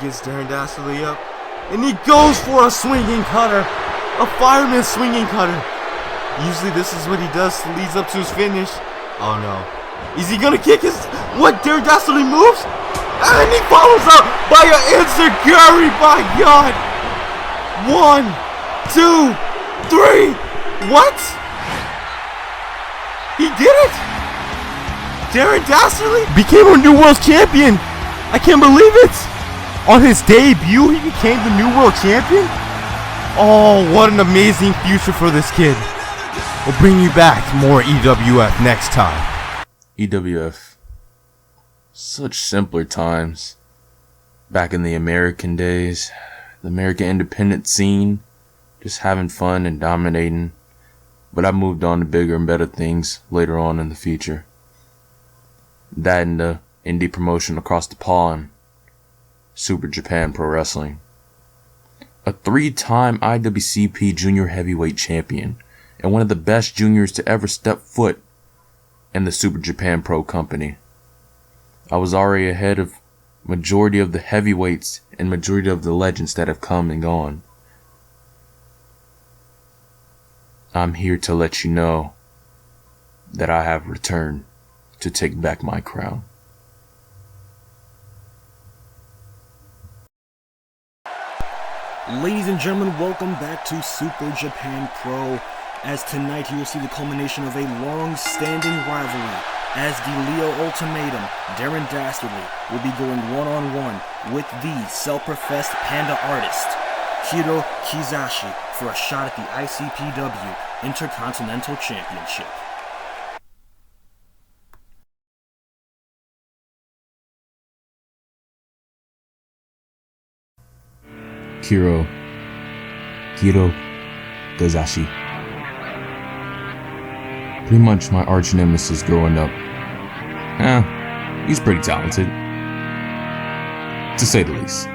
Gets Dastardly up. And he goes for a swinging cutter. A fireman swinging cutter. Usually this is what he does, leads up to his finish. Oh no. Is he gonna kick his... What? Dastardly moves? And he follows up by an enziguri, my god! 1, 2, 3. What? He did it! Dastardly became a new world champion! I can't believe it! On his debut, he became the new world champion? Oh, what an amazing future for this kid. We'll bring you back more EWF next time. EWF. Such simpler times. Back in the American days. The American independent scene. Just having fun and dominating. But I moved on to bigger and better things later on in the future. That and the indie promotion across the pond. Super Japan Pro Wrestling. A 3-time IWCP Junior Heavyweight Champion. And one of the best juniors to ever step foot in the Super Japan Pro company. I was already ahead of majority of the heavyweights and majority of the legends that have come and gone. I'm here to let you know that I have returned to take back my crown. Ladies and gentlemen, welcome back to Super Japan Pro. As tonight you will see the culmination of a long-standing rivalry, as the Leo Ultimatum, Dastardly, will be going one-on-one with the self-professed panda artist, Kiro Kizashi, for a shot at the ICPW Intercontinental Championship. Kiro Kizashi. Pretty much my arch nemesis growing up. He's pretty talented, to say the least.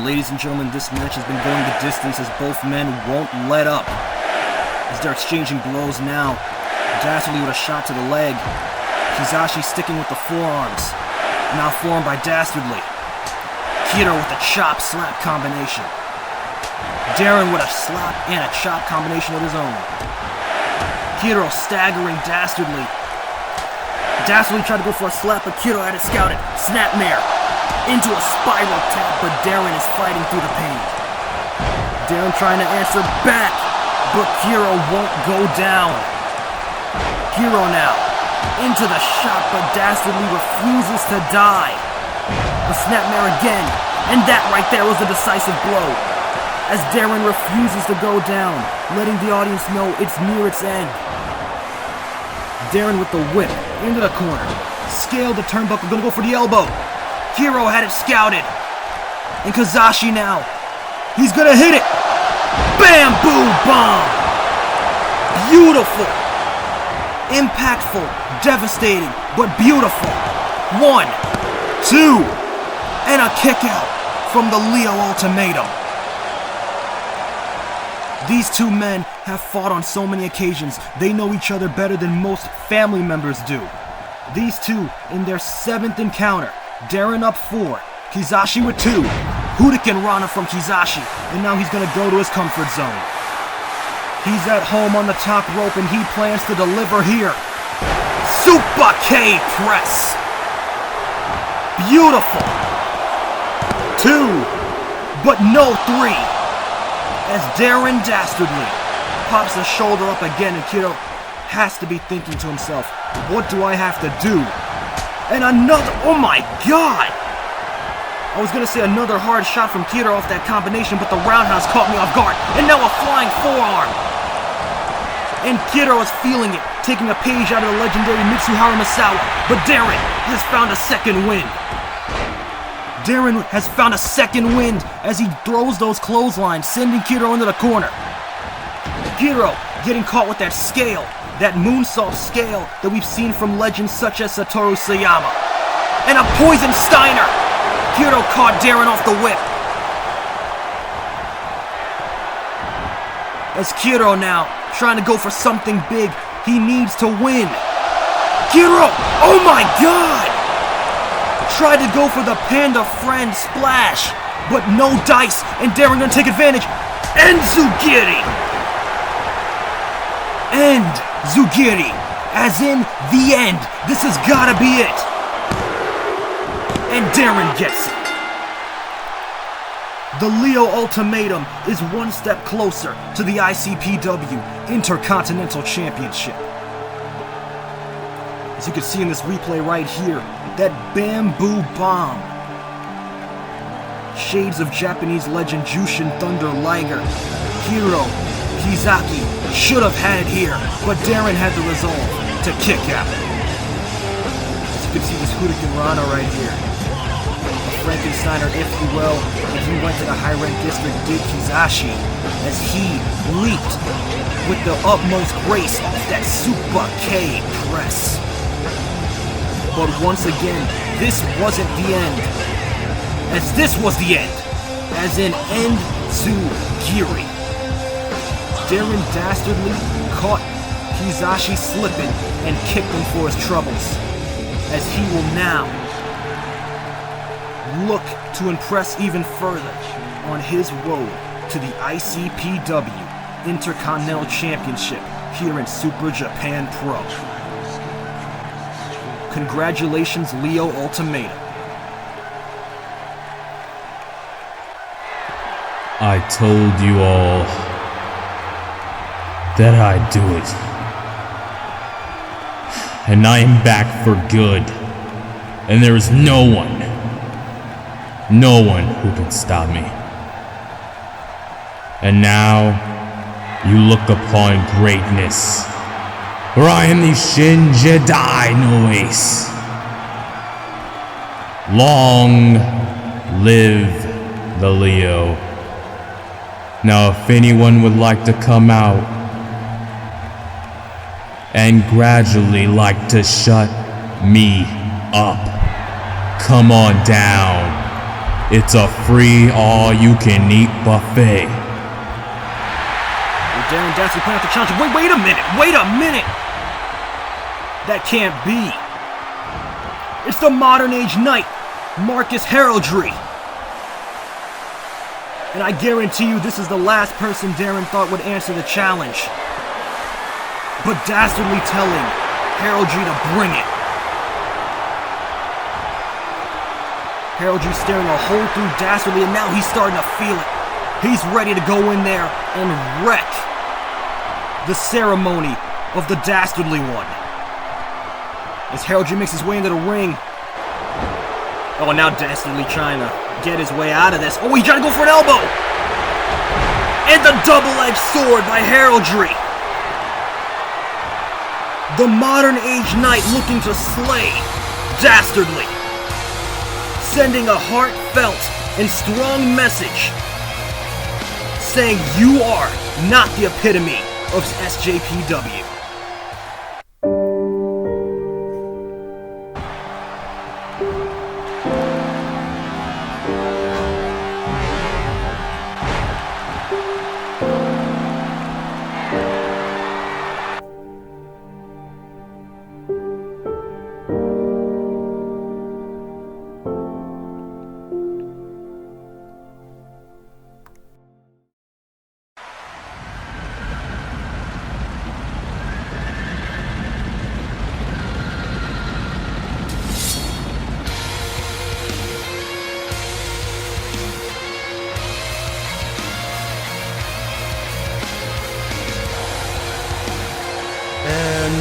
Ladies and gentlemen, this match has been going the distance as both men won't let up. As they're exchanging blows now. Dastardly with a shot to the leg. Kizashi sticking with the forearms. Now forearmed by Dastardly. Kiro with a chop slap combination. Darren with a slap and a chop combination of his own. Kiro staggering Dastardly. Dastardly tried to go for a slap, but Kiro had it scouted. Snapmare into a spiral tap, but Darren is fighting through the pain. Darren trying to answer back, but Kiro won't go down. Kiro now into the shot, but Dastardly refuses to die. A snapmare again, and that right there was a decisive blow. As Darren refuses to go down, letting the audience know it's near its end. Darren with the whip into the corner. Scaled the turnbuckle, gonna go for the elbow. Kiro had it scouted. And Kizashi now. He's gonna hit it. Bamboo bomb. Beautiful. Impactful. Devastating. But beautiful. 1, 2. And a kick out from the Leo Ultimatum. These two men have fought on so many occasions. They know each other better than most family members do. These two in their 7th encounter. Darren up 4, Kizashi with 2. Hurricane Rana from Kizashi, and now he's gonna go to his comfort zone. He's at home on the top rope and he plans to deliver here. Super K press. Beautiful. 2, but no 3. As Darren Dastardly pops the shoulder up again, and Kiro has to be thinking to himself, what do I have to do? And another, oh my god! I was gonna say another hard shot from Kiro off that combination, but the roundhouse caught me off guard, and now a flying forearm! And Kiro is feeling it, taking a page out of the legendary Mitsuharu Misawa, but Darren has found a second wind. Darren has found a second wind as he throws those clotheslines, sending Kiro into the corner. Kiro getting caught with that scale, that moonsault scale that we've seen from legends such as Satoru Sayama. And a poison Steiner! Kiro caught Darren off the whip. As Kiro now trying to go for something big, he needs to win. Kiro! Oh my god! Tried to go for the Panda Friend splash, but no dice, and Darren gonna take advantage. And Zugiri! End Zugiri, as in the end. This has gotta be it. And Darren gets it. The Leo Ultimatum is one step closer to the ICPW Intercontinental Championship. As you can see in this replay right here, that bamboo bomb. Shades of Japanese legend Jushin Thunder Liger. Kiro Kizashi should have had it here, but Darren had the resolve to kick out. As you can see this Hurricane Rana right here. A Frankensteiner, if you will, and he went to the high-rank district, did Kizashi, as he leaped with the utmost grace off that Super K press. But once again, this wasn't the end. As this was the end. As in end Zugiri. Darren Dastardly caught Kizashi slipping and kicked him for his troubles. As he will now look to impress even further on his road to the ICPW Intercontinental Championship here in Super Japan Pro. Congratulations, Leo Ultimatum. I told you all that I'd do it. And I am back for good. And there is no one who can stop me. And now, you look upon greatness. For I am the Shin Jedi no Ace. Long live the Leo. Now if anyone would like to come out and gradually like to shut me up, come on down It's a free all-you-can-eat buffet. Darren Dastardly playing out the challenge. Wait a minute! That can't be. It's the modern age knight, Marcus Heraldry. And I guarantee you this is the last person Darren thought would answer the challenge. But Dastardly telling Heraldry to bring it. Heraldry staring a hole through Dastardly, and now he's starting to feel it. He's ready to go in there and wreck the ceremony of the Dastardly one. As Heraldry makes his way into the ring. Oh, and now Dastardly trying to get his way out of this. Oh, he's trying to go for an elbow! And the double-edged sword by Heraldry. The modern age knight looking to slay Dastardly. Sending a heartfelt and strong message saying you are not the epitome of SJPW.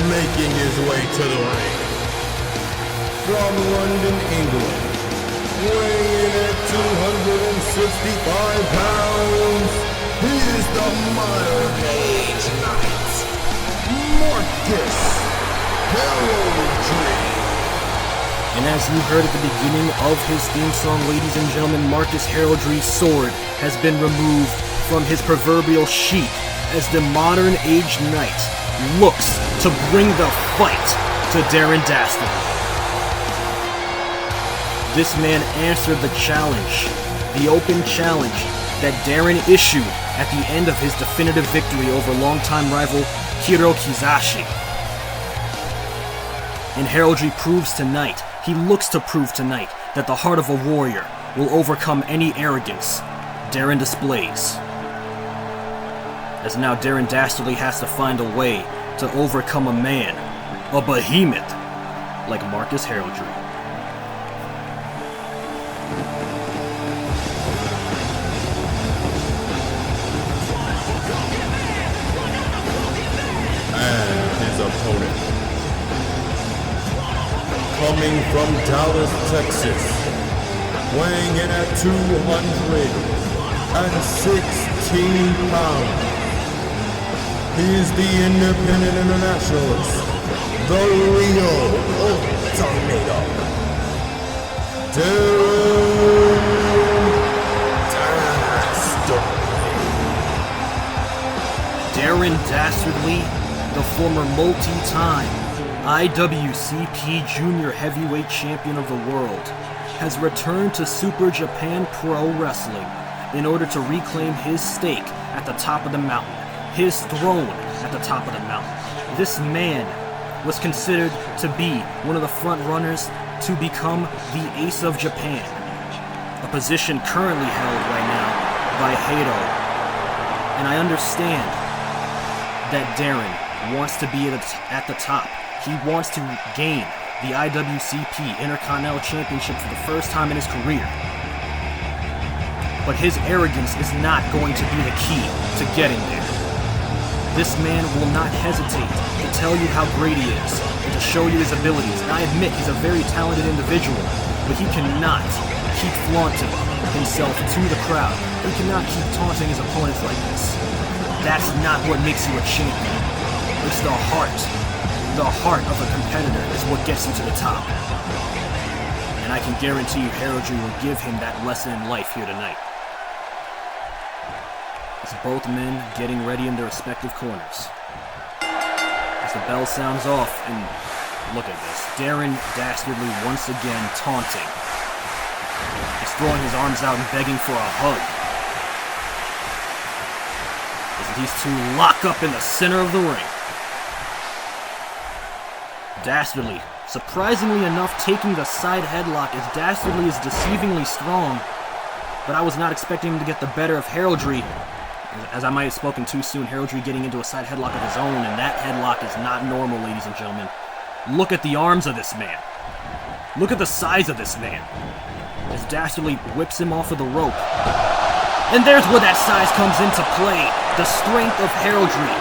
Making his way to the ring, from London, England, weighing in at 265 pounds, he is the modern age knight, Marcus Heraldry. And as you heard at the beginning of his theme song, ladies and gentlemen, Marcus Heraldry's sword has been removed from his proverbial sheath as the modern age knight looks to bring the fight to Darren Dastardly. This man answered the challenge, the open challenge that Darren issued at the end of his definitive victory over longtime rival Kiro Kizashi. And Heraldry proves tonight, he looks to prove tonight, that the heart of a warrior will overcome any arrogance Darren displays. As now Darren Dastardly has to find a way to overcome a man, a behemoth, like Marcus Heraldry. And his opponent, coming from Dallas, Texas, weighing in at 216 pounds. He is the independent internationalist, the real Ultimatum, Darren Dastardly, the former multi-time IWCP Junior Heavyweight Champion of the world, has returned to Super Japan Pro Wrestling in order to reclaim his stake at the top of the mountain. His throne at the top of the mountain. This man was considered to be one of the front runners to become the Ace of Japan, a position currently held right now by Hato. And I understand that Darren wants to be at the top. He wants to gain the IWCP Intercontinental Championship for the first time in his career. But his arrogance is not going to be the key to getting there. This man will not hesitate to tell you how great he is and to show you his abilities. And I admit he's a very talented individual, but he cannot keep flaunting himself to the crowd. He cannot keep taunting his opponents like this. That's not what makes you a champion. It's the heart. The heart of a competitor is what gets you to the top. And I can guarantee you Heraldry will give him that lesson in life here tonight. As both men getting ready in their respective corners. As the bell sounds off, and look at this, Darren Dastardly once again taunting. As throwing his arms out and begging for a hug. As these two lock up in the center of the ring. Dastardly, surprisingly enough, taking the side headlock as Dastardly is deceivingly strong, but I was not expecting him to get the better of Heraldry, as I might have spoken too soon. Heraldry getting into a side headlock of his own, and that headlock is not normal, ladies and gentlemen. Look at the arms of this man. Look at the size of this man. As Dastardly whips him off of the rope. And there's where that size comes into play. The strength of Heraldry.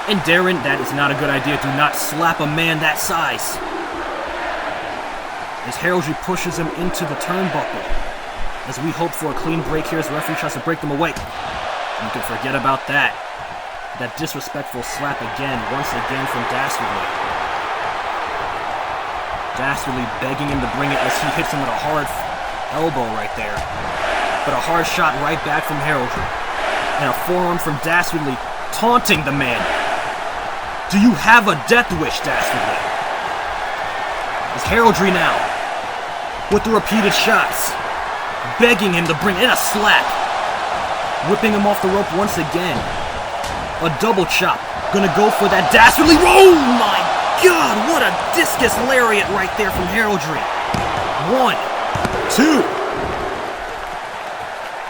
And Darren, that is not a good idea. Do not slap a man that size. As Heraldry pushes him into the turnbuckle. As we hope for a clean break here as the referee tries to break them away. You can forget about that. That disrespectful slap again, once again from Dastardly. Dastardly begging him to bring it as he hits him with a hard elbow right there. But a hard shot right back from Heraldry. And a forearm from Dastardly, taunting the man. Do you have a death wish, Dastardly? It's Heraldry now, with the repeated shots, begging him to bring in a slap. Whipping him off the rope once again. A double chop. Gonna go for that Dastardly. Oh my God, what a discus lariat right there from Heraldry. 1, 2.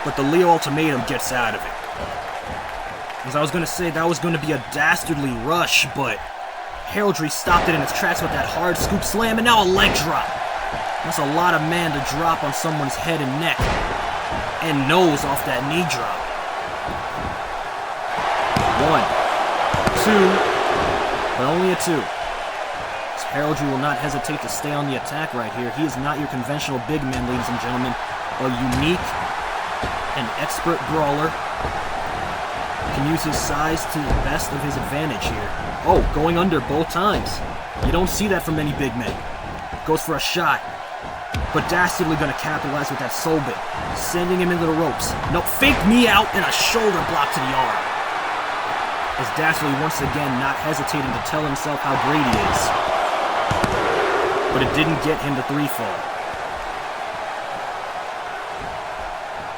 But the Leo Ultimatum gets out of it. As I was gonna say, that was gonna be a Dastardly rush, but Heraldry stopped it in its tracks with that hard scoop slam, and now a leg drop. That's a lot of man to drop on someone's head and neck. And nose off that knee drop. 1, 2, but only a 2. As Heraldry will not hesitate to stay on the attack right here. He is not your conventional big man, ladies and gentlemen. A unique and expert brawler. Can use his size to the best of his advantage here. Oh, going under both times. You don't see that from many big men. Goes for a shot. But Dastardly gonna capitalize with that soul bit, sending him into the ropes. No, fake me out and a shoulder block to the arm. As Dastardly once again not hesitating to tell himself how great he is. But it didn't get him the 3 fall.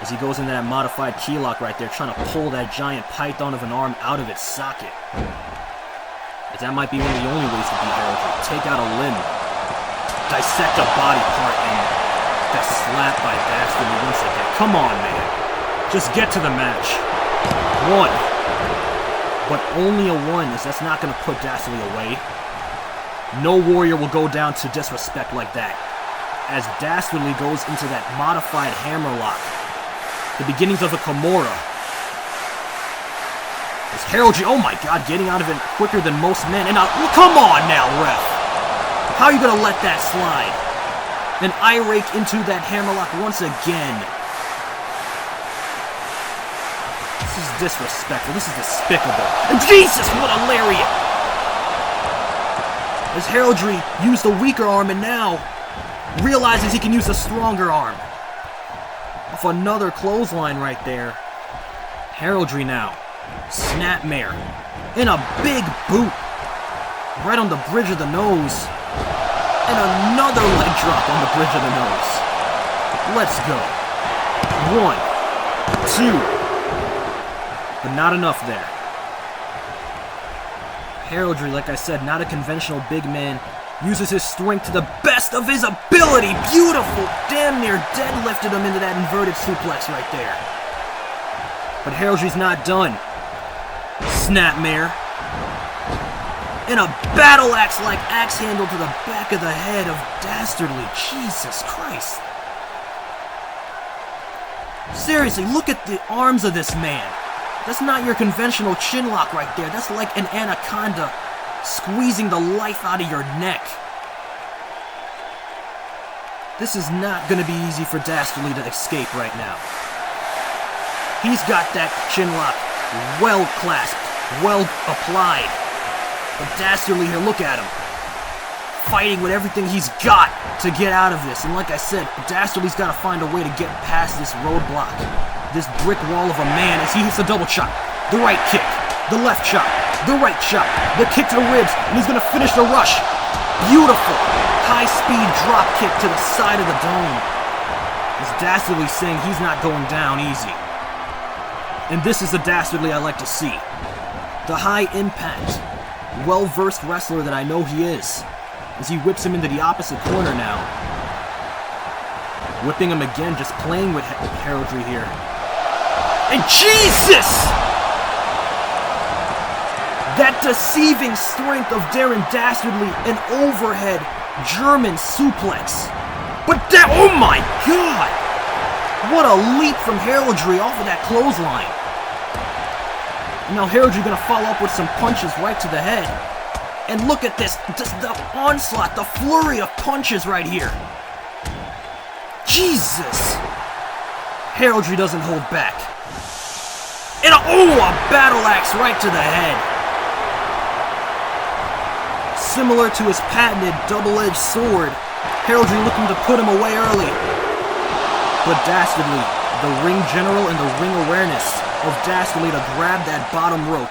As he goes into that modified key lock right there, trying to pull that giant python of an arm out of its socket. As that might be one of the only ways to beat Heraldry. Take out a limb. Dissect a body part, and that slap by Dastardly once again. Come on, man. Just get to the match. 1. But only a 1, as that's not going to put Dastardly away. No warrior will go down to disrespect like that. As Dastardly goes into that modified hammerlock. The beginnings of a Kimura. As Heraldry, oh my God, getting out of it quicker than most men. And come on now, ref. How are you going to let that slide? An eye rake into that hammerlock once again. This is disrespectful. This is despicable. And Jesus, what a lariat! As Heraldry used the weaker arm and now realizes he can use the stronger arm. Off another clothesline right there. Heraldry now. Snapmare. In a big boot. Right on the bridge of the nose. And another leg drop on the bridge of the nose. Let's go. 1, 2. But not enough there. Heraldry, like I said, not a conventional big man. Uses his strength to the best of his ability. Beautiful. Damn near deadlifted him into that inverted suplex right there. But Heraldry's not done. Snapmare. And a battle axe like axe handle to the back of the head of Dastardly. Jesus Christ. Seriously, look at the arms of this man. That's not your conventional chin lock right there. That's like an anaconda squeezing the life out of your neck. This is not going to be easy for Dastardly to escape right now. He's got that chin lock well clasped, well applied. But Dastardly here, look at him. Fighting with everything he's got to get out of this. And like I said, Dastardly's got to find a way to get past this roadblock. This brick wall of a man as he hits the double chop. The right kick. The left chop. The right chop. The kick to the ribs. And he's going to finish the rush. Beautiful. High-speed drop kick to the side of the dome. Dastardly saying he's not going down easy. And this is the Dastardly I like to see. The high impact, well-versed wrestler that I know he is, as he whips him into the opposite corner now. Whipping him again, just playing with Heraldry here. And Jesus! That deceiving strength of Darren Dastardly, an overhead German suplex. But that, oh my God! What a leap from Heraldry off of that clothesline. And now Heraldry gonna follow up with some punches right to the head. And look at this, just the onslaught, the flurry of punches right here. Jesus! Heraldry doesn't hold back. And a battle axe right to the head. Similar to his patented double-edged sword, Heraldry looking to put him away early. But Dastardly, the ring general and the ring awareness of Dastardly to grab that bottom rope.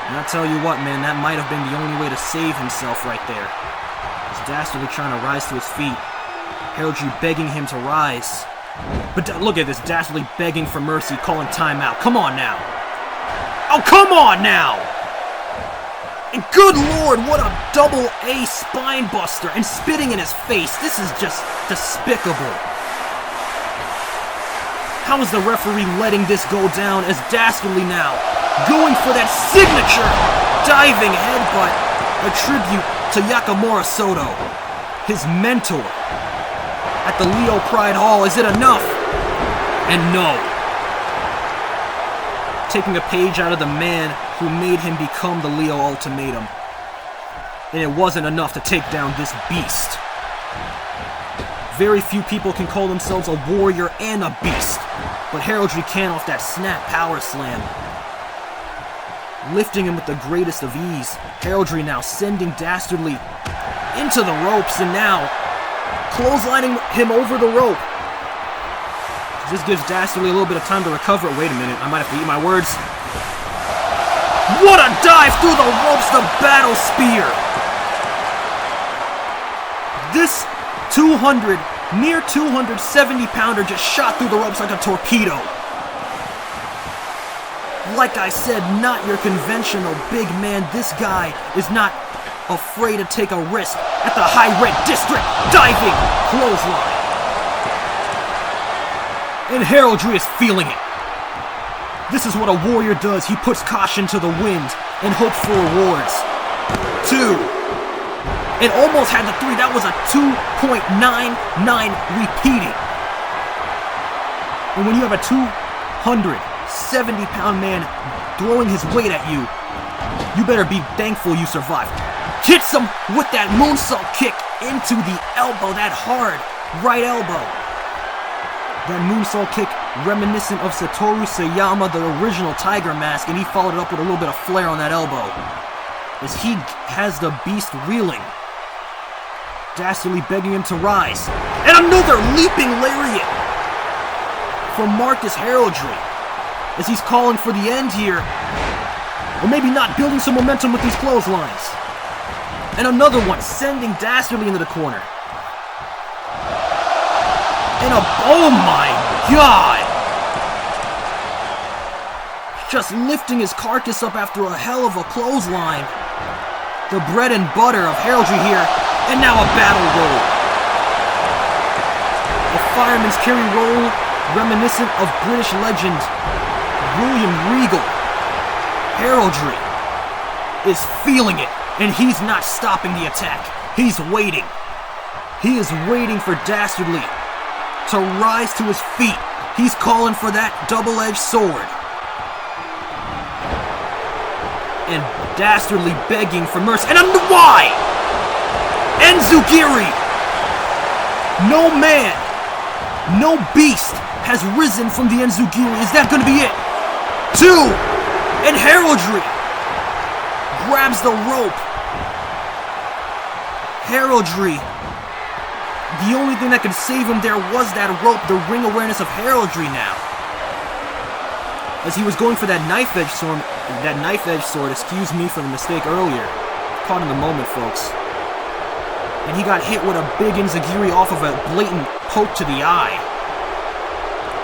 And I tell you what, man, that might have been the only way to save himself right there. As Dastardly trying to rise to his feet. Heraldry begging him to rise. But look at this, Dastardly begging for mercy, calling timeout. Come on now. Oh, come on now! And good lord, what a double A spine buster and spitting in his face. This is just despicable. How is the referee letting this go down as Dastardly now going for that signature diving headbutt, a tribute to Yakamura Soto, his mentor at the Leo Pride Hall. Is it enough? And no. Taking a page out of the man who made him become the Leo Ultimatum. And it wasn't enough to take down this beast. Very few people can call themselves a warrior and a beast, but Heraldry can off that snap power slam. Lifting him with the greatest of ease. Heraldry now sending Dastardly into the ropes and now clotheslining him over the rope. This gives Dastardly a little bit of time to recover. Wait a minute, I might have to eat my words. What a dive through the ropes, the battle spear! This 270 pounder just shot through the ropes like a torpedo. Like I said, not your conventional big man. This guy is not afraid to take a risk at the high red district diving clothesline. And Heraldry is feeling it. This is what a warrior does. He puts caution to the wind and hopes for rewards. 2. It almost had the 3. That was a 2.99 repeating. And when you have a 270-pound man throwing his weight at you, you better be thankful you survived. Hits him with that moonsault kick into the elbow, that hard right elbow. That moonsault kick reminiscent of Satoru Sayama, the original Tiger Mask, and he followed it up with a little bit of flair on that elbow. As he has the beast reeling. Dastardly begging him to rise. And another leaping lariat from Marcus Heraldry. As he's calling for the end here. Or maybe not, building some momentum with these clotheslines. And another one, sending Dastardly into the corner. And oh my God! Just lifting his carcass up after a hell of a clothesline. The bread and butter of Heraldry here, and now a battle roll. A fireman's carry roll reminiscent of British legend William Regal. Heraldry is feeling it, and he's not stopping the attack. He's waiting. He is waiting for Dastardly to rise to his feet. He's calling for that double-edged sword. And Dastardly begging for mercy. And why? Enzugiri! No man, no beast has risen from the Enzugiri. Is that going to be it? 2! And Heraldry grabs the rope. Heraldry. The only thing that could save him there was that rope, the ring awareness of Heraldry now. As he was going for that knife edge sword, excuse me for the mistake earlier. Caught in the moment, folks. and he got hit with a big enziguri off of a blatant poke to the eye.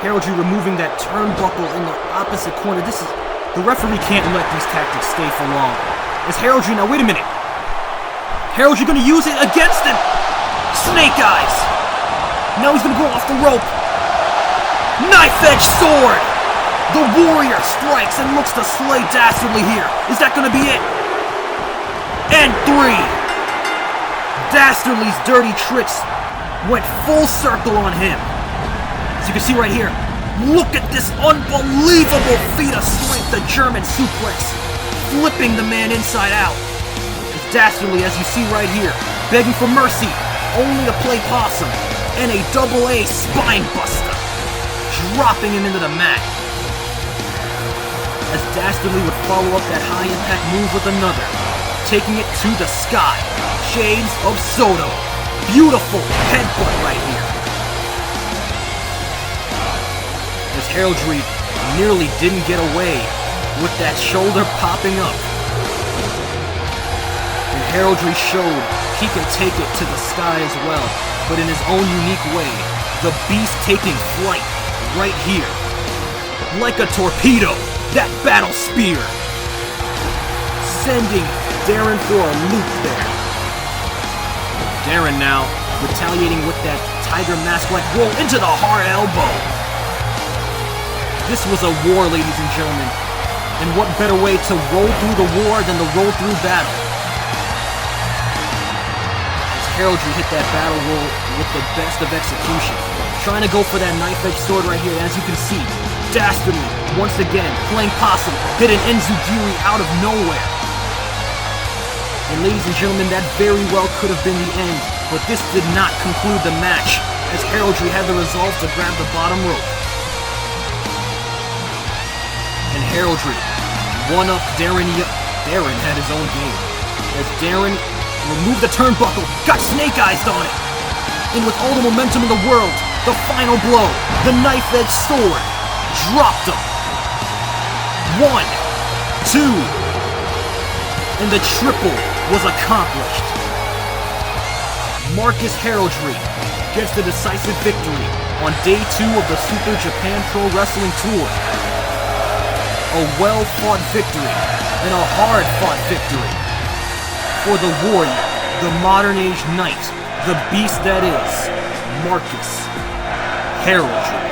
Heraldry removing that turnbuckle in the opposite corner. The referee can't let these tactics stay for long. As Heraldry, now wait a minute. Heraldry gonna use it against him. Snake Eyes. Now he's gonna go off the rope. Knife edge sword. The Warrior strikes and looks to slay Dastardly here. Is that gonna be it? And 3. Dastardly's dirty tricks went full circle on him. As you can see right here, look at this unbelievable feat of strength, the German suplex, flipping the man inside out. As Dastardly, as you see right here, begging for mercy, only to play possum, and a double-A spine buster, dropping him into the mat. As Dastardly would follow up that high-impact move with another, taking it to the sky. Shades of Soto. Beautiful headbutt right here. As Heraldry nearly didn't get away with that shoulder popping up. And Heraldry showed he can take it to the sky as well, but in his own unique way. The beast taking flight right here. Like a torpedo. That battle spear, sending Darren for a loop there. Darren now retaliating with that tiger mask-like roll into the hard elbow. This was a war, ladies and gentlemen, and what better way to roll through the war than to roll through battle? As Heraldry hit that battle roll with the best of execution, trying to go for that knife-edge sword right here, as you can see. Dastardly, once again, playing possum, hit an enziguri out of nowhere. And ladies and gentlemen, that very well could have been the end, but this did not conclude the match, as Heraldry had the resolve to grab the bottom rope. And Heraldry won up Darren. Darren had his own game, as Darren removed the turnbuckle, got Snake Eyes on it. And with all the momentum in the world, the final blow, the knife-edge sword, dropped him. 1, 2, and the triple was accomplished. Marcus Heraldry gets the decisive victory on day 2 of the Super Japan Pro Wrestling Tour. A well-fought victory and a hard-fought victory for the warrior, the modern-age knight, the beast that is Marcus Heraldry.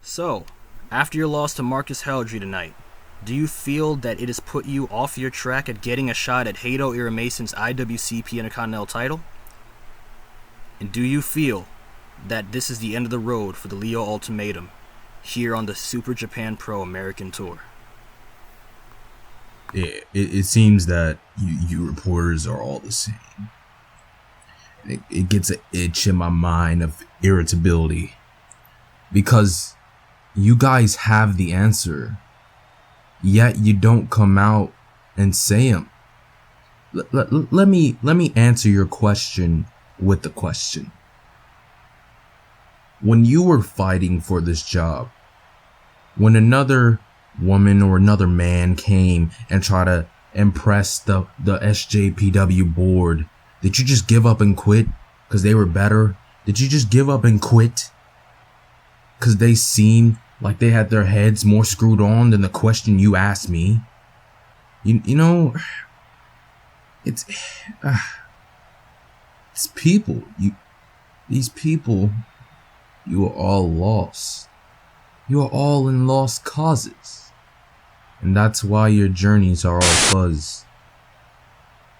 So, after your loss to Marcus Heraldry tonight, do you feel that it has put you off your track at getting a shot at Hado Iramason's IWCP Intercontinental title? And do you feel that this is the end of the road for the Leo Ultimatum here on the Super Japan Pro American Tour? Yeah, it seems that you reporters are all the same. It gets an itch in my mind of irritability, because you guys have the answer, yet you don't come out and say them. Let me answer your question with the question. When you were fighting for this job, when another woman or another man came and tried to impress the SJPW board, did you just give up and quit because they were better? Did you just give up and quit because they seemed like they had their heads more screwed on than the question you asked me? You know, it's people. These people, you are all lost. You are all in lost causes. And that's why your journeys are all fuzz.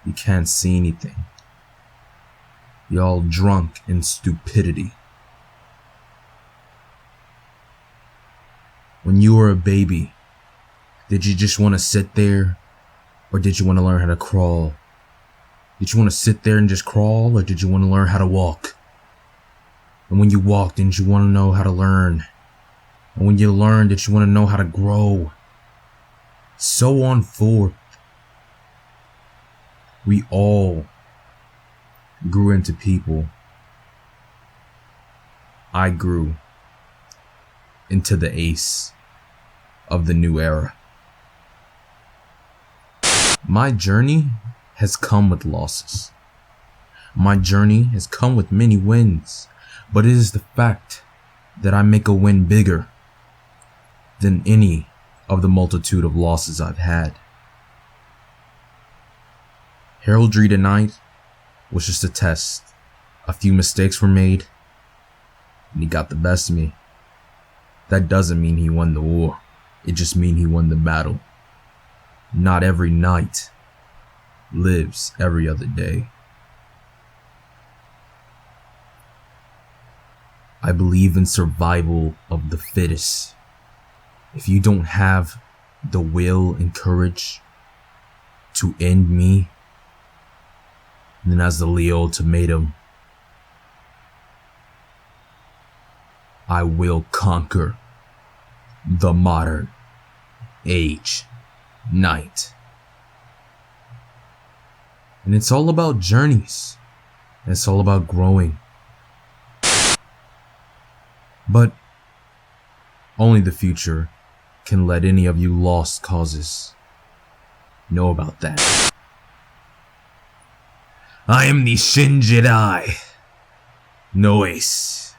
You can't see anything. You're all drunk in stupidity. When you were a baby, did you just want to sit there? Or did you want to learn how to crawl? Did you want to sit there and just crawl? Or did you want to learn how to walk? And when you walked, didn't you want to know how to learn? And when you learned, did you want to know how to grow? So on forth. We all grew into people. I grew into the ace of the new era. My journey has come with losses. My journey has come with many wins, but it is the fact that I make a win bigger than any of the multitude of losses I've had. Heraldry tonight was just a test. A few mistakes were made, and he got the best of me. That doesn't mean he won the war. It just means he won the battle. Not every night lives every other day. I believe in survival of the fittest. If you don't have the will and courage to end me, then as the Leo Ultimatum, I will conquer the modern age night. And it's all about journeys. And it's all about growing. But only the future can let any of you lost causes know about that. I am the Shin Jedi. No ace.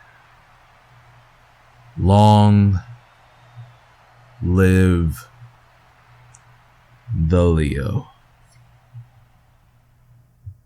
Long live the Leo.